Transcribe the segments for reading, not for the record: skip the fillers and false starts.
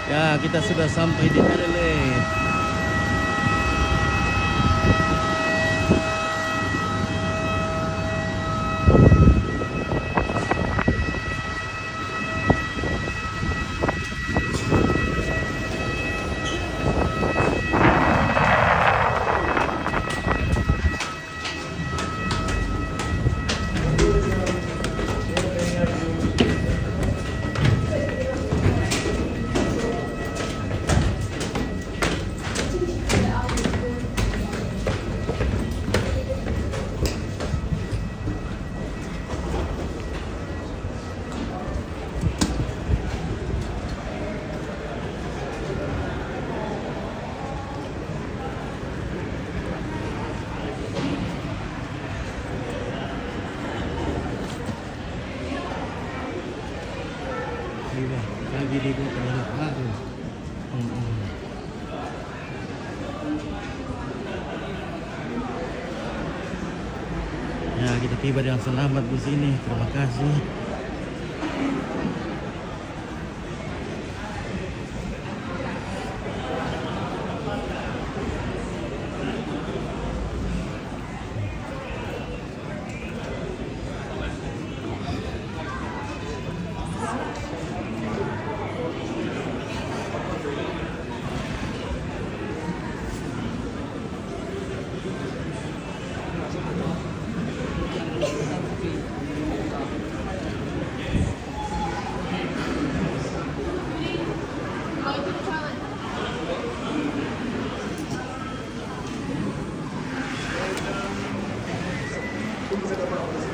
Ya, kita sudah sampai di Adelaide. Iya, lagi di Adelaide baru. Ya, kita tiba dengan selamat di sini. Terima kasih.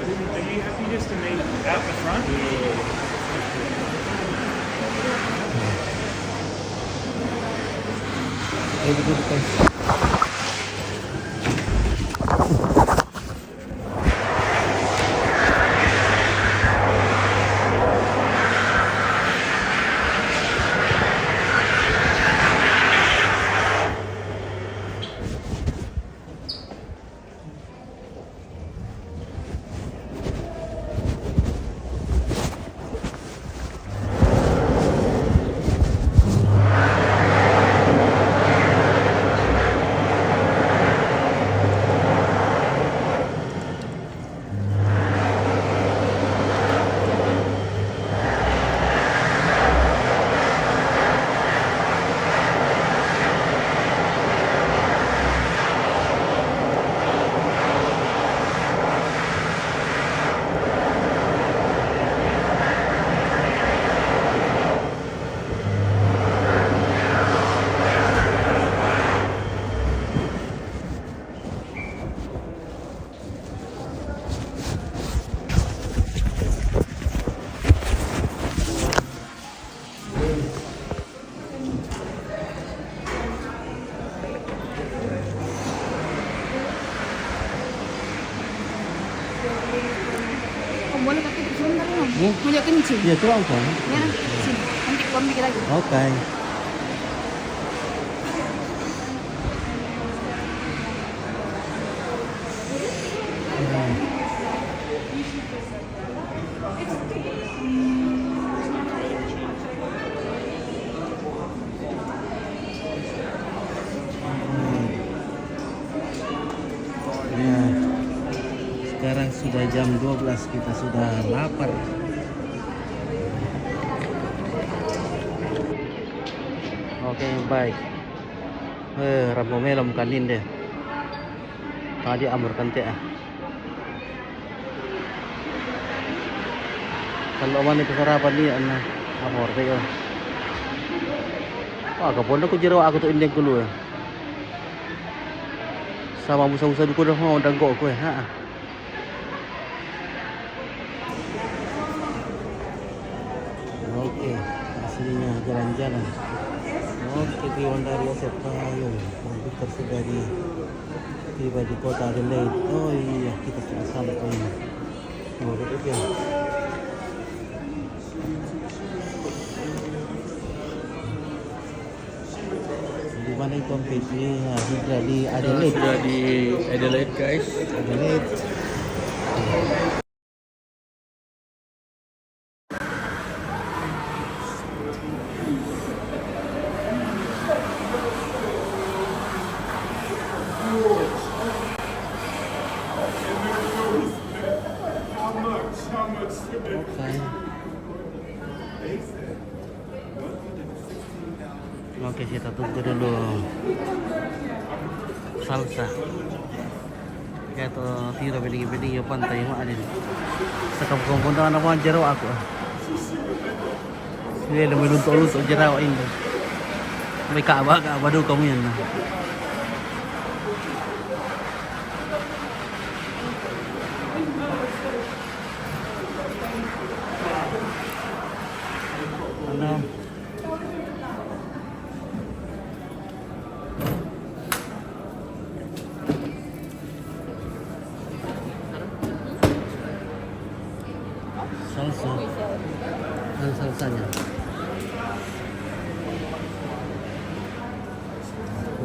Are you happy just to meet out the front? Ayo duduk, guys. Boleh pakai sebentar dong. Hmm? Mau kencing. Iya, tuang kan? Ya, sini. Nanti keluar dikit lagi. Oke. Ya, sekarang sudah jam 12, kita sudah lapar. Oke, baik. Ramo melom kalin deh. Tadi amur kante ah. Kalau mana kesarapan dia nah amor tayo. Wah, kapon ko jero ako to indeng kulo. Sama musa-musa ko dah mau danggo ko ha. Oke, aslinya jalan-jalan. Oke, di Wandaria Sepayung. Kita sudah tiba di kota Adelaide. Oh iya, kita sudah sampai. Oh, betul ya. Di mana itu PC? Sudah di Adelaide. Sudah di Adelaide, guys. Adelaide. Oke, kita tunggu dulu. Salsa. Kayak to tiro bening-bening yo pantai mah ada. Sekam kontan anak mah jero aku. Ini lebih luntuk-luntuk jero ini. May kaaba do kamu yan na. Ano? Salsa. Ano salsanya?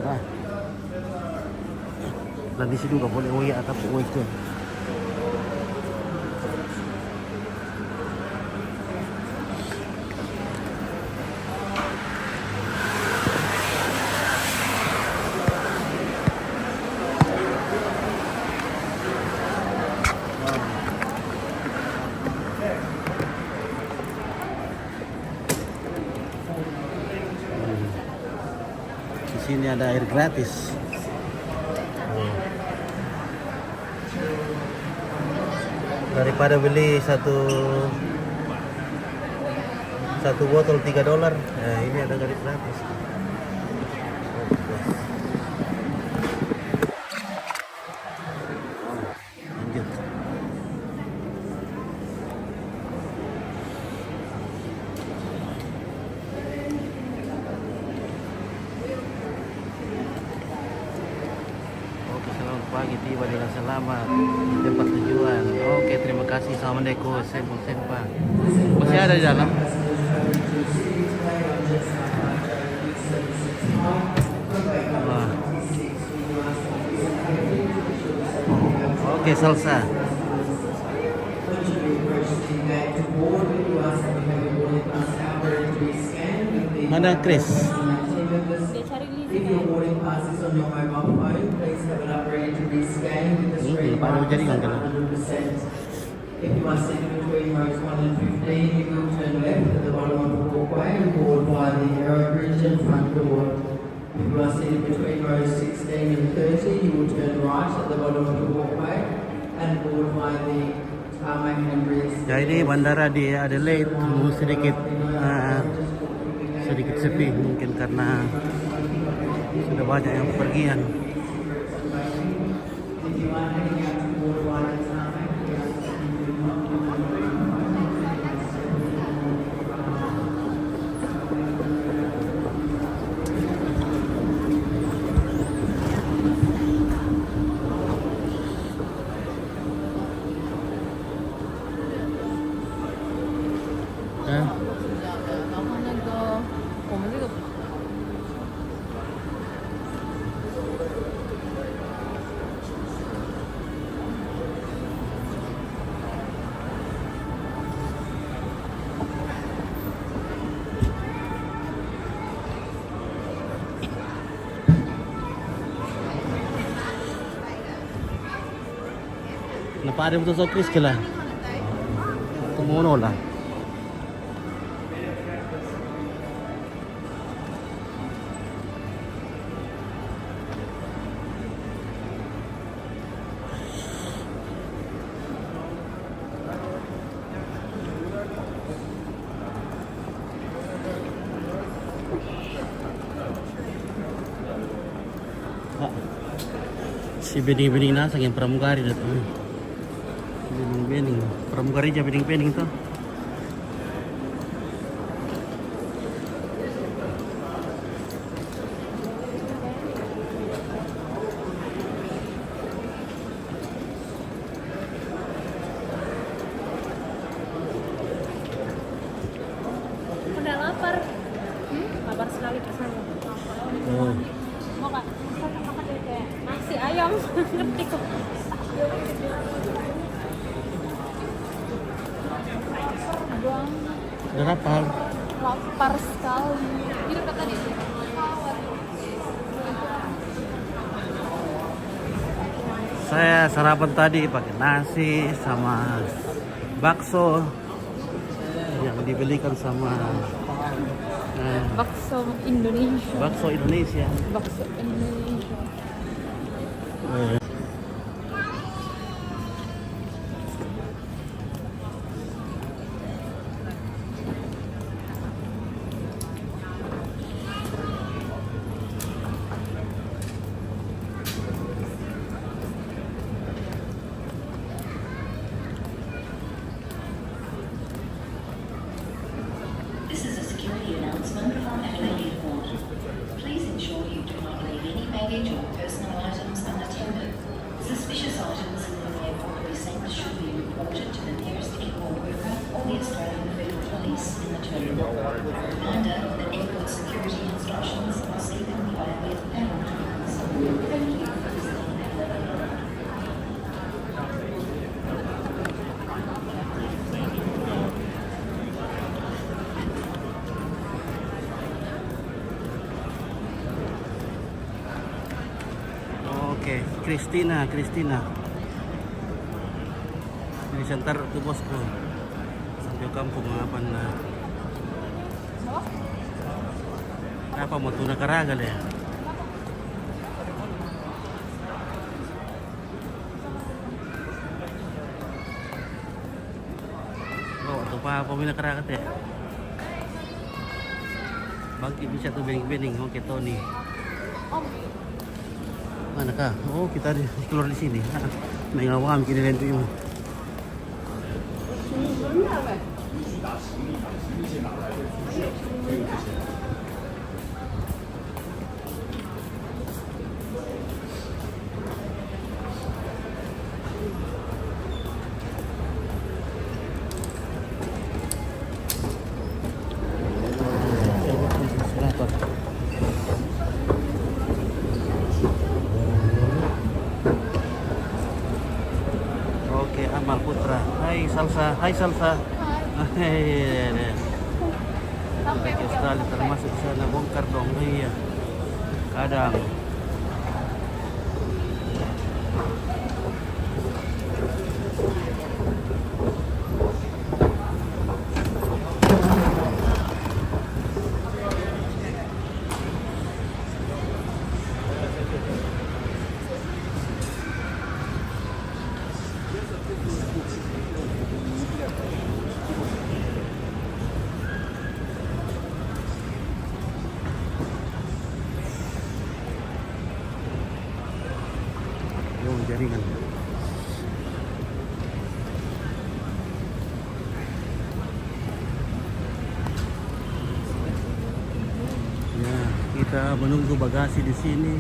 Ah. Dan di situ nggak boleh uya atau itu. Di sini ada air gratis. Daripada beli satu botol $3, nah, ini ada air gratis. Lanjut. Selamat pagi, tiba dengan selamat di tempat tujuan. Oke, terima kasih. Assalamualaikum. Sempa. Masih ada di dalam. Wah. Oke, salsa. Mana Chris? Dia cari Lizzie. Paano jaringan ka lang? If you are sitting between rows 1 and 15, you will turn left at the bottom of the walkway and board by the Arrow Bridge and front door. If you are sitting between rows 16 and 30, you will turn right at the bottom of the walkway and board by the tarmac and bridge. Ya, ini bandara di Adelaide sedikit sepi mungkin karena sudah banyak yang pergian. Napari mo to sa Chris kila. Tumuno lang. Si bening-bening nasa yung pramugari na ito. Bening-bening. Pramugari dyan, bening-bening ito. Udah lapar. Lapar sekali kesana. Oh. Mau kak? Makan deh kayak nasi ayam. Ngerti kok. Buang. Udah lapar. Lapar sekali. Ini dekat tadi. Saya sarapan tadi pakai nasi sama bakso yang dibelikan sama Bakso Indonesia. Bakso Indonesia. Bakso Indonesia. Eh, This is a security announcement from Adelaide Airport. Please ensure you do not leave any baggage or personal items unattended. Suspicious items in the airport precinct should be reported to the nearest airport worker or the Australian Federal Police in the terminal. A reminder that airport security instructions must be complied with at all times. Thank you for visiting Adelaide Airport. Oke, Christina. Ini sentar tuh bosku. Sampai kampung apa nah? Apa mau tuna karagal ya? Oh, atau apa mina karagat ya? Bangki bisa tuh bening-bening. Oke, Tony. Mana kah? Oh, kita keluar di sini. May ngawam kini itu yung. Oke, Amal Putra. Hai Salsa. Hai. Sampai Australia termasuk sana bongkar dong. Iya. Kadang. Jaringan. Ya, kita menunggu bagasi di sini.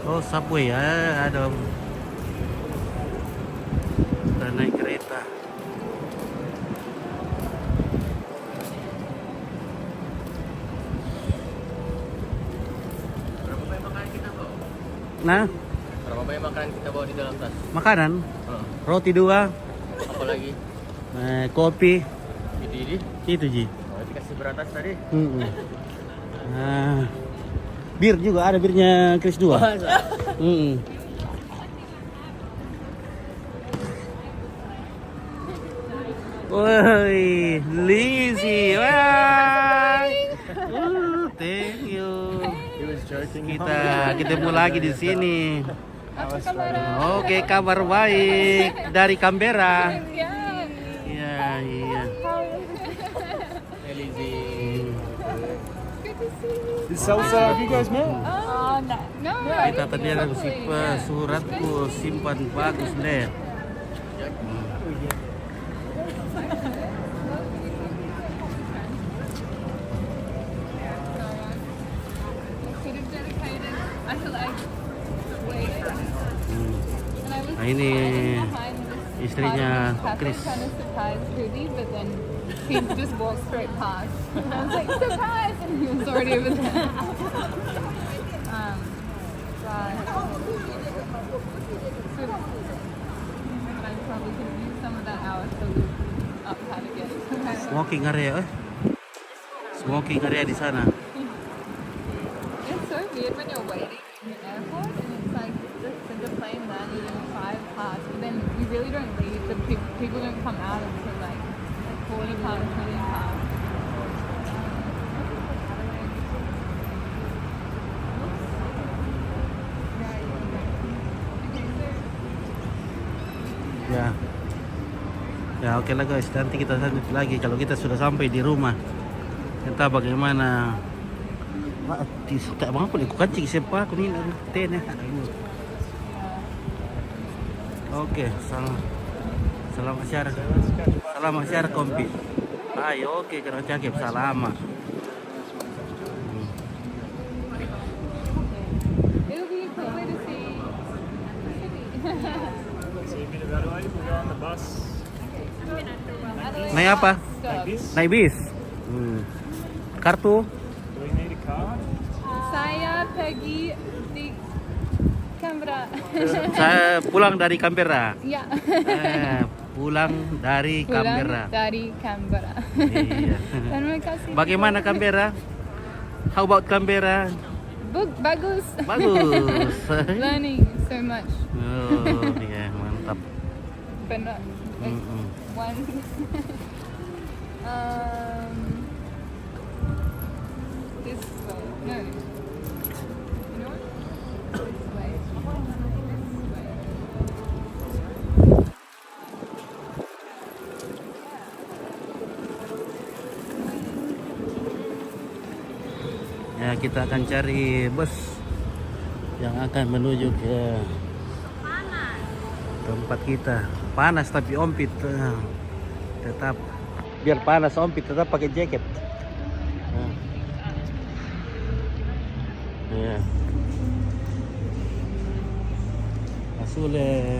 Oh, subway ya, ada. Kita naik kereta. Berapa banyak makanan kita bawa? Nah, Berapa banyak makanan kita bawa di dalam tas? makanan. Oh. Roti 2. Apa lagi? Kopi. Ini? Itu Ji. Oh, dikasih beratas tadi. Nah, bir juga ada, birnya Chris 2. Woi, Lizzy, wah, thank you. He was joking. Kita ketemu lagi di sini. Apa kabar? Oke, kabar baik dari Canberra. Ya. Iya, iya. Hey, Lizzy. Good to see you. Is Salsa, have you guys met? Oh, no. I Kita didn't tadi think ada so, simpan yeah. suratku, simpan bagus deh. Could have dedicated. I feel like wait. And I was Nah, ini behind this istrinya part of Chris. this cafe, kind of surprised Rudy, but then he just walked straight past. And I was like, surprise! And he was already over there. But I probably could have used some of that hour to look up how to get somewhere. Smoking area, smoking area di sana. It's so weird when you're waiting in the airport and it's like the plane landed in 5 past, but then you really don't leave. The people don't come out until like 40 past, 20 past. Ya, ya oke lah guys. Nanti kita lanjut lagi kalau kita sudah sampai di rumah. Entah bagaimana. Wah, tak bang apa ni? Aku kancing siapa? Aku ni ten ya. Oke, salam masyarakat. Salam masyarakat kompi. Ayo, oke, kena cakap salama. It'll be a cool way to see the city. See a bit of Adelaide. We'll go on the bus. Adelaide Naik apa? stop. Like this. Naik bis. Kartu. Do we need a card? Saya pergi di Canberra. Saya pulang dari Canberra. Ya. Pulang dari Canberra. Pulang dari Canberra. Iya. Terima kasih. Bagaimana Canberra? How about Canberra? Bagus. Bagus. Learning so much. Oh, iya, mantap. But not like one. This way. No. You know what? This way. This way. Ya, kita akan cari bus yang akan menuju ke tempat kita. Panas tapi Ompit tetap, biar panas Ompit tetap pakai jaket. Ya. Lasule.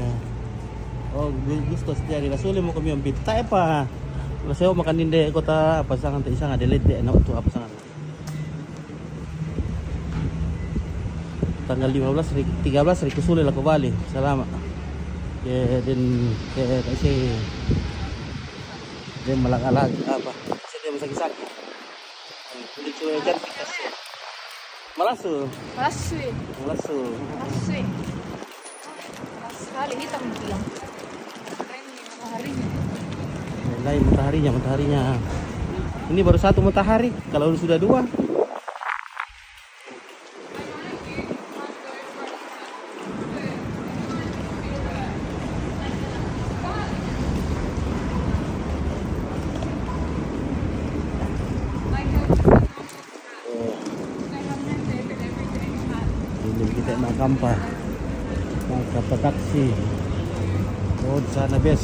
Oh, gusto sekali. Lasule mo kami Ompit. Tak apa. Laseo makan di kota pasangan tak isang Adelaide na tu apa sangat. Tanggal 13 Ricky Sule lah kembali. Salamat. Din kasi din malag-alag apa. Kasi dia masakit-sakit. Kulit suwe cantik kasi. Malasu. Masih. Malasu. Masih. Sekali hitam bilang. Mataharinya. Lain mataharinya. Ini baru satu matahari. Kalau sudah dua. Ini kita nak kampa. Nak dapat taksi. Oh, di sana bes.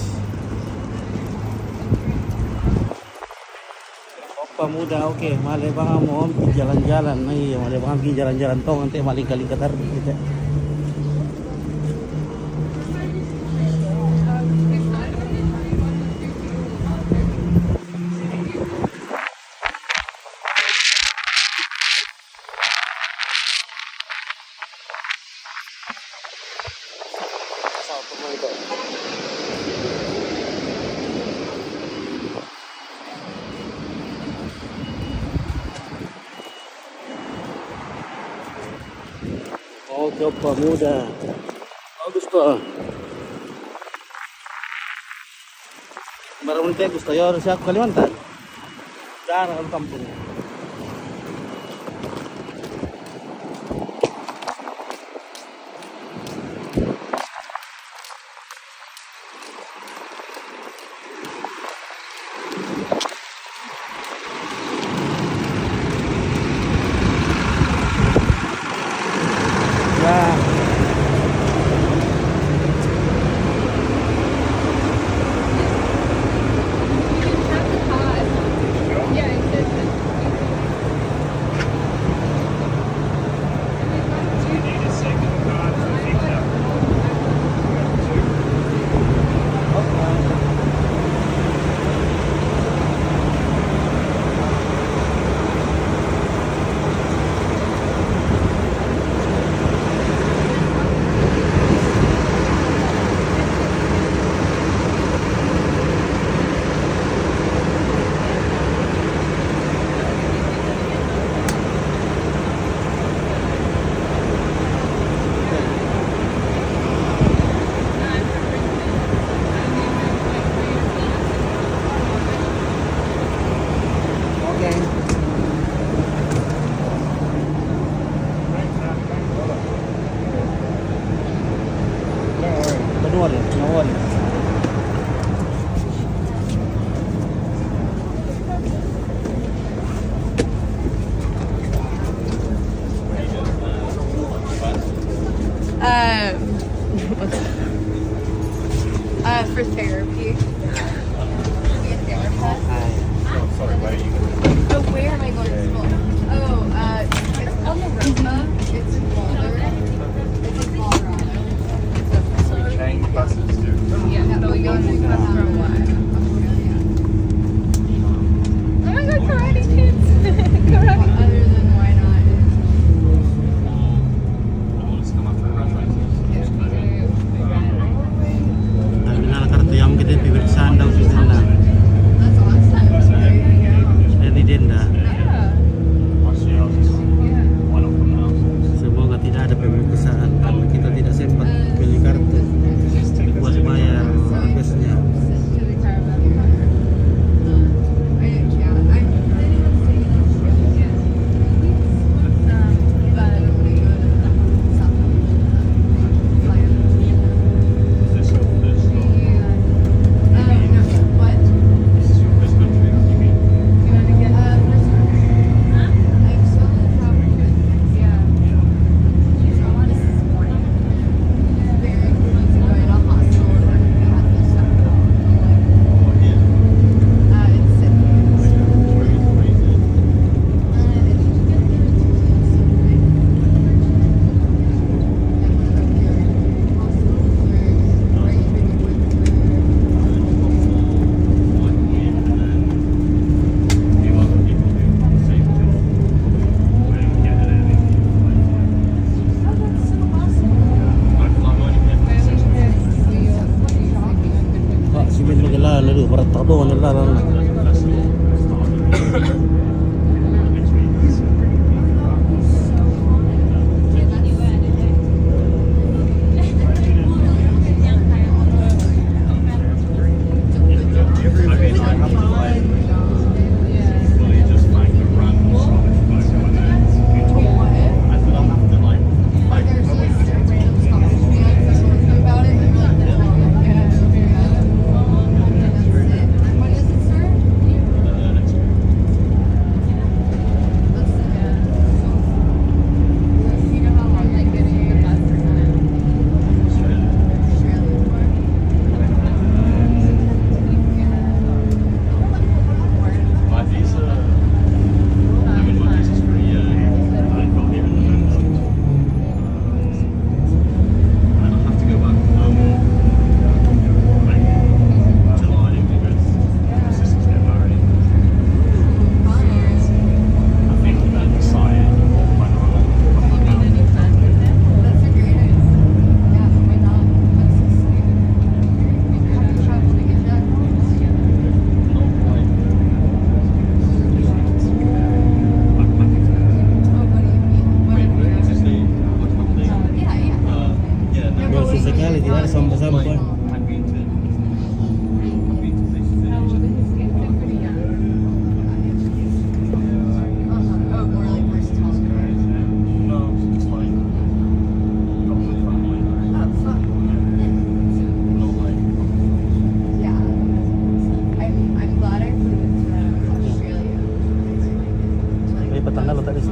Opa muda, oke. Malay bang mo jalan-jalan. Ay, malay bang pergi jalan-jalan tong nanti maling kali katar kita. Coba muda. Bagus tuh. Baru menit gusto yo siya Kalimantan. Darah ang kampung. Ya. Yeah, it says that. You need a second card to pick up. Okay. Don't worry, no worry. For therapy. So where am I going to school? Oh, it's called Naropa. It's in Boulder. It's in Colorado. Chain buses do. Yeah, so we go on the bus from Australia. Oh my god, karate kids! Karate. Other than why not? Dahil nalakarte yang kita pipirsan daw si Zenda. That's awesome. Legenda. Yeah. Yeah. Semoga tidak ada pemeriksaan karena kita tidak sempat beli kartu buat bayar harganya. To the caravan park. Yeah, I'm planning on staying in Australia. But I don't want to go to South Africa. No, what? You want to get first one? I'm still in travel. Yeah. Very close to going to hospital or have this stuff. It's Sydney. Pak, si Ben magalala doon, parang takbo ko nalala. What is it, sir?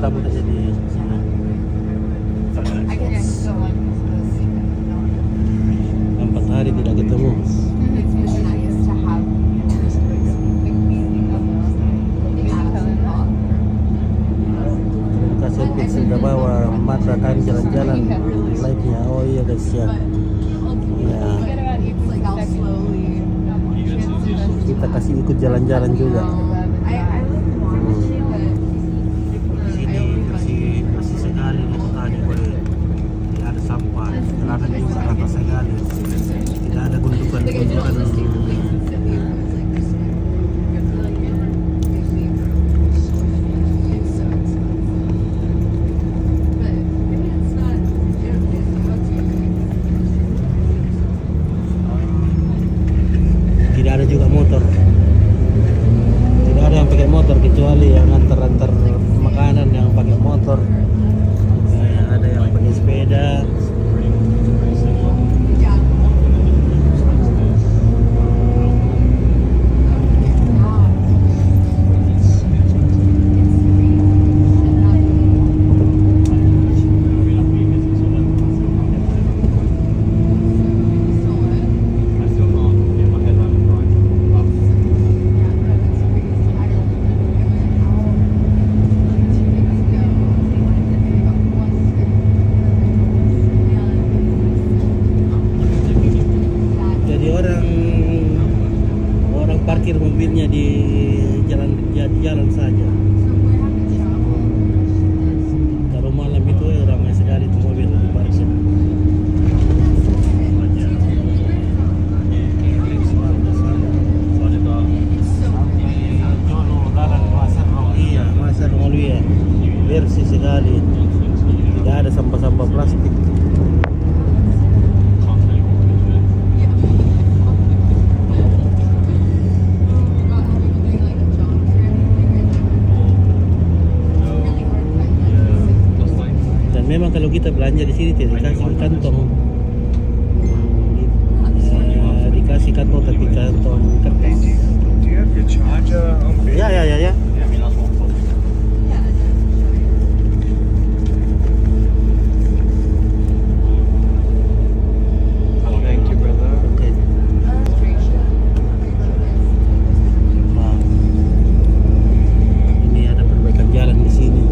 tamu saja di sini. I guess so. 4 hari tidak ketemu. It's really nice to have the cleaning of the calendar. Terima kasih Pit sudah bawa Matra kami jalan-jalan live-nya. Oh iya guys ya. Ya, Forget about you for a second. kita kasih ikut jalan-jalan juga. I live in Washington, but Di sini bersih sekali kotanya, boleh tidak ada sampah, jalanan juga rata sekali, tidak ada gundukan-gundukan. Tidak ada juga motor, tidak ada yang pakai motor kecuali yang antar-antar makanan yang pakai motor. Ada yang pakai sepeda. Jadi orang parkir mobilnya di jalan saja. Kalau malam itu ramai sekali tuh mobil di parkir. Masar Rolwia bersih sekali, tidak ada sampah-sampah plastik. Dan memang kalau kita belanja di sini tidak dikasih kantong, dikasih kantong tapi kantong kertas. Do you have your charger on me? Ya. Thank you, brother. Oke. Nah, ini ada perbaikan jalan di sini.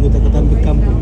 minggu tak ketambik kampung.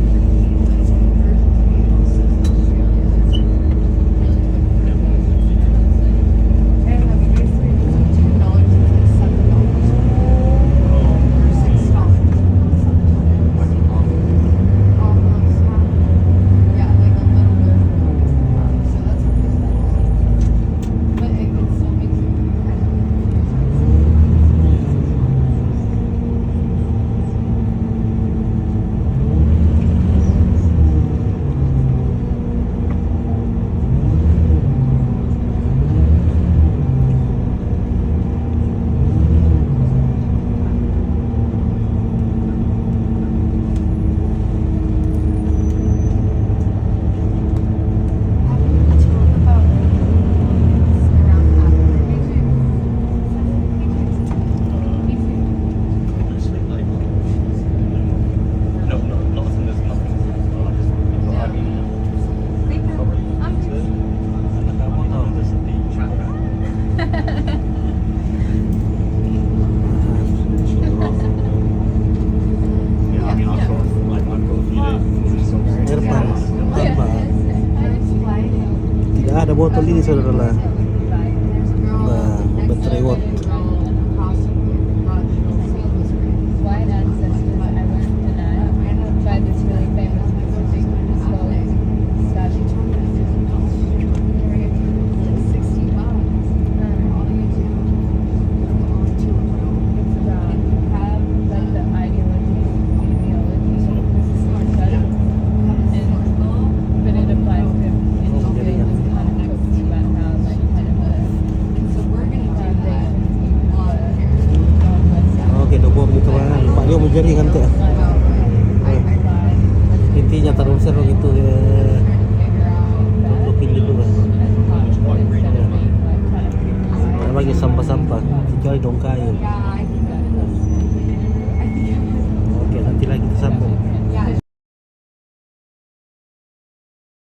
Tidak ada botol ini saudara. Nah, baterai watt. Wine ancestors, I learned tonight by this really famous music called Sabi. It's about have like the ideology, ideology, but it applies to industry and kind of talking about how like kind of the Oke, dobor gitu kan. Pak dia mau jadi kan teh. Intinya terus seru gitu ya. Tutupin dulu kan. Bagi sampah-sampah, kecuali dongkai.